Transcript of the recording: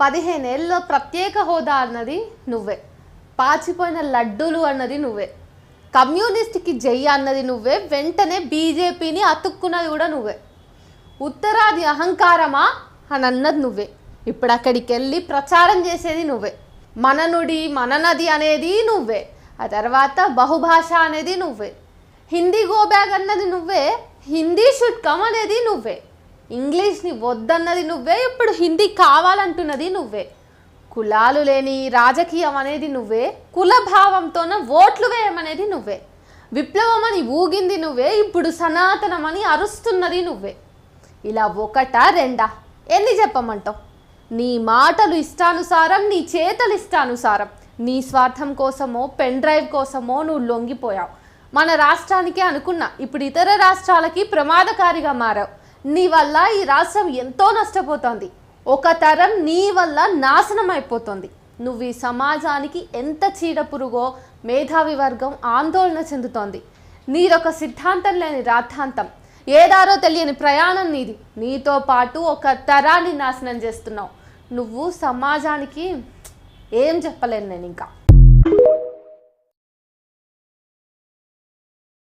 15 ఏళ్ళలో ప్రత్యేక హోదా అన్నది నువ్వే, పాచిపోయిన లడ్డూలు అన్నది నువ్వే, కమ్యూనిస్ట్కి జై అన్నది నువ్వే, వెంటనే బీజేపీని అతుక్కున్నది కూడా నువ్వే. ఉత్తరాది అహంకారమా అని అన్నది నువ్వే, ఇప్పుడు అక్కడికి వెళ్ళి ప్రచారం చేసేది నువ్వే. మన నుడి మన నది అనేది నువ్వే, ఆ తర్వాత బహుభాష అనేది నువ్వే, హిందీ గో బ్యాగ్ అన్నది నువ్వే, హిందీ షుడ్ కమ్ అనేది నువ్వే, ఇంగ్లీష్ని వద్దన్నది నువ్వే, ఇప్పుడు హిందీ కావాలంటున్నది నువ్వే. కులాలు లేని రాజకీయం అనేది నువ్వే, కుల భావంతోన ఓట్లు వేయమనేది నువ్వే, విప్లవం అని ఊగింది నువ్వే, ఇప్పుడు సనాతనమని అరుస్తున్నది నువ్వే. ఇలా ఒకటా రెండా ఎన్ని చెప్పమంటావు? నీ మాటలు ఇష్టానుసారం, నీ చేతలు ఇష్టానుసారం. నీ స్వార్థం కోసమో పెన్ డ్రైవ్ కోసమో నువ్వు లొంగిపోయావు. మన రాష్ట్రానికే అనుకున్నా, ఇప్పుడు ఇతర రాష్ట్రాలకి ప్రమాదకారిగా మారావు. నీ వల్ల ఈ రాష్ట్రం ఎంతో నష్టపోతుంది. ఒక తరం నీ వల్ల నాశనం అయిపోతుంది. నువ్వు ఈ సమాజానికి ఎంత చీడపురుగో మేధావి వర్గం ఆందోళన చెందుతోంది. నీదొక సిద్ధాంతం లేని రాద్ధాంతం, ఏదారో తెలియని ప్రయాణం నీది. నీతో పాటు ఒక తరాన్ని నాశనం చేస్తున్నావు. నువ్వు సమాజానికి ఏం చెప్పలేను నేను ఇంకా.